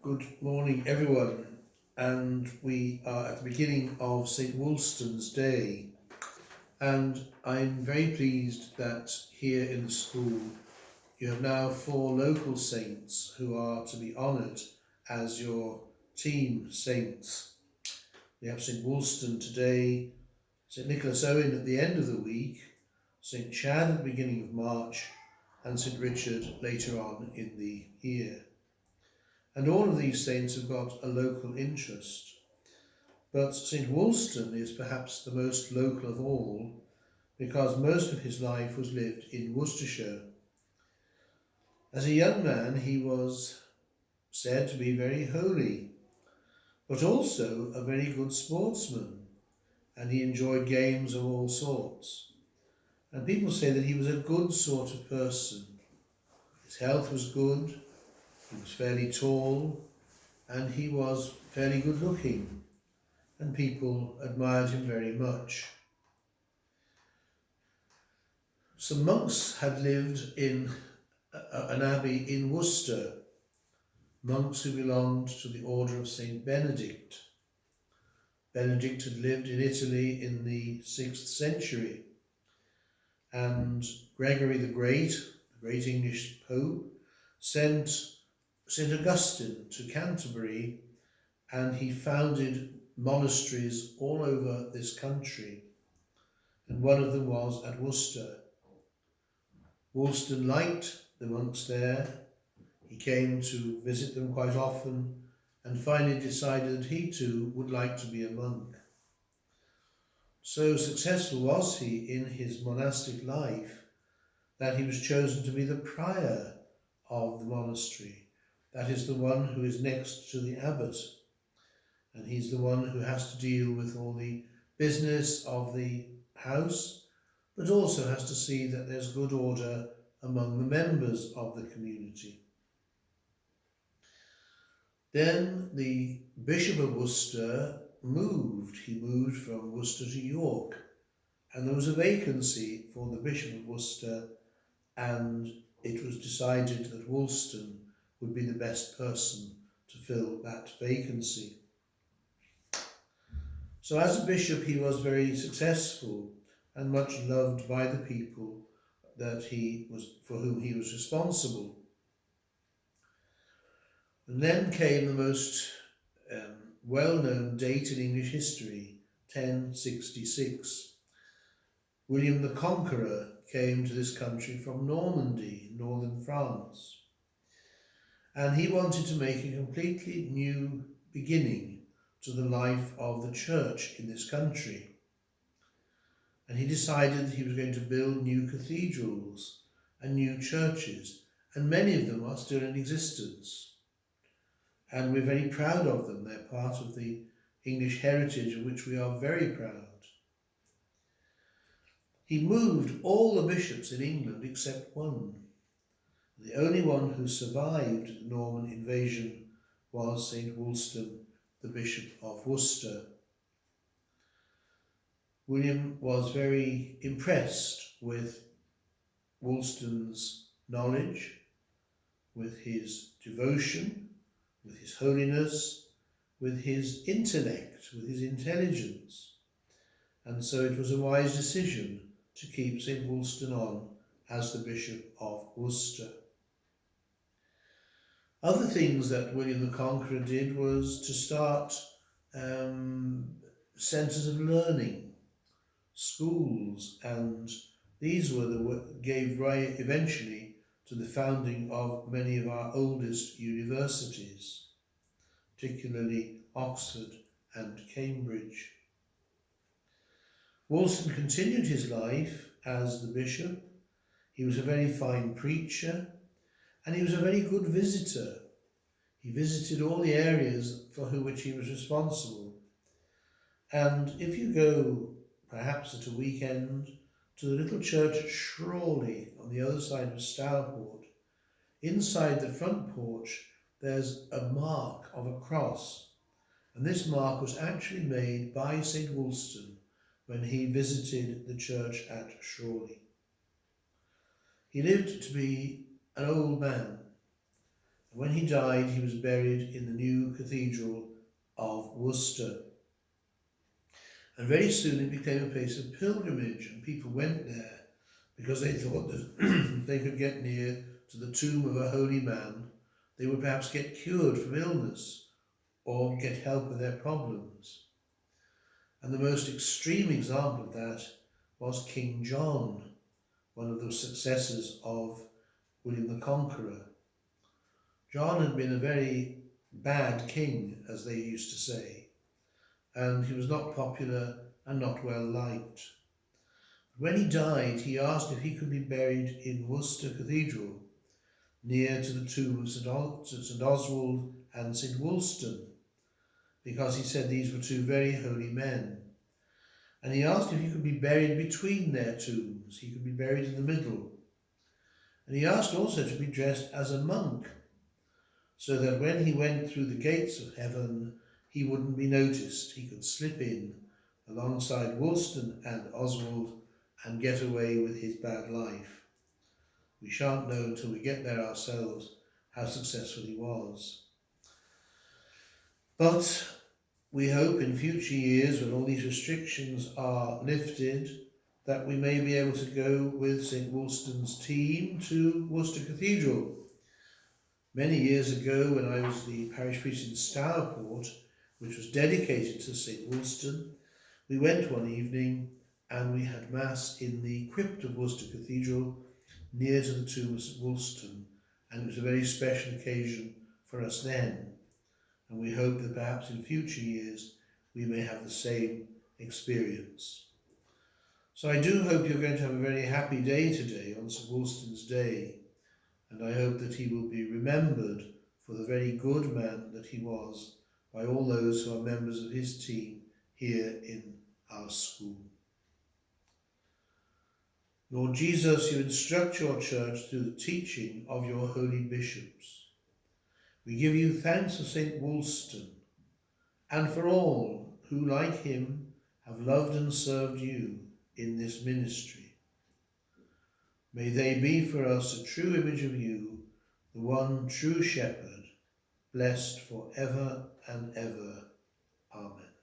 Good morning, everyone. And we are at the beginning of St Wulstan's Day. And I'm very pleased that here in the school you have now four local saints who are to be honoured as your team saints. We have St Wulstan today, St Nicholas Owen at the end of the week, St Chad at the beginning of March, and St Richard later on in the year. And all of these saints have got a local interest. But St Wulstan is perhaps the most local of all because most of his life was lived in Worcestershire. As a young man, he was said to be very holy, but also a very good sportsman, and he enjoyed games of all sorts. And people say that he was a good sort of person. His health was good, he was fairly tall, and he was fairly good looking, and people admired him very much. Some monks had lived in an abbey in Worcester, monks who belonged to the order of St Benedict. Benedict had lived in Italy in the 6th century, and Gregory the great English Pope, sent St Augustine to Canterbury, and he founded monasteries all over this country, and one of them was at Worcester. Wulstan liked the monks there. He came to visit them quite often and finally decided that he too would like to be a monk. So successful was he in his monastic life that he was chosen to be the prior of the monastery. That is the one who is next to the abbot, and he's the one who has to deal with all the business of the house, but also has to see that there's good order among the members of the community. Then the Bishop of Worcester moved. He moved from Worcester to York, and there was a vacancy for the Bishop of Worcester, and it was decided that Wulstan would be the best person to fill that vacancy. So as a bishop he was very successful and much loved by the people for whom he was responsible. And then came the most well-known date in English history, 1066. William the Conqueror came to this country from Normandy, northern France, and he wanted to make a completely new beginning to the life of the church in this country. And he decided that he was going to build new cathedrals and new churches, and many of them are still in existence. And we're very proud of them. They're part of the English heritage of which we are very proud. He moved all the bishops in England except one. The only one who survived the Norman invasion was St Wulstan, the Bishop of Worcester. William was very impressed with Wulstan's knowledge, with his devotion, with his holiness, with his intellect, with his intelligence. And so it was a wise decision to keep St Wulstan on as the Bishop of Worcester. Other things that William the Conqueror did was to start centres of learning, schools, and these gave rise eventually to the founding of many of our oldest universities, particularly Oxford and Cambridge. Wulstan continued his life as the bishop. He was a very fine preacher, and he was a very good visitor. He visited all the areas for which he was responsible. And if you go, perhaps at a weekend, to the little church at Shrawley on the other side of Stourport, inside the front porch there's a mark of a cross, and this mark was actually made by St Wulstan when he visited the church at Shrawley. He lived to be an old man, And when he died, he was buried in the new cathedral of Worcester. And very soon it became a place of pilgrimage, and people went there because they thought that if they could get near to the tomb of a holy man, they would perhaps get cured from illness or get help with their problems. And the most extreme example of that was King John, one of the successors of William the Conqueror. John had been a very bad king, as they used to say, and he was not popular and not well liked. When he died, he asked if he could be buried in Worcester Cathedral, near to the tomb of St Oswald and St Wulstan, because he said these were two very holy men. And he asked if he could be buried between their tombs. He could be buried in the middle. And he asked also to be dressed as a monk, so that when he went through the gates of heaven, he wouldn't be noticed. He could slip in alongside Wulstan and Oswald and get away with his bad life. We shan't know until we get there ourselves how successful he was. But we hope in future years, when all these restrictions are lifted, that we may be able to go with St Wulstan's team to Worcester Cathedral. Many years ago, when I was the parish priest in Stourport, which was dedicated to St Wulstan, we went one evening and we had Mass in the crypt of Worcester Cathedral, near to the tomb of St Wulstan, and it was a very special occasion for us then. And we hope that perhaps in future years we may have the same experience. So I do hope you're going to have a very happy day today on St Wulstan's Day, and I hope that he will be remembered for the very good man that he was by all those who are members of his team here in our school. Lord Jesus, you instruct your church through the teaching of your holy bishops. We give you thanks for St Wulstan and for all who, like him, have loved and served you in this ministry. May they be for us a true image of you, the one true shepherd, blessed for ever and ever. Amen.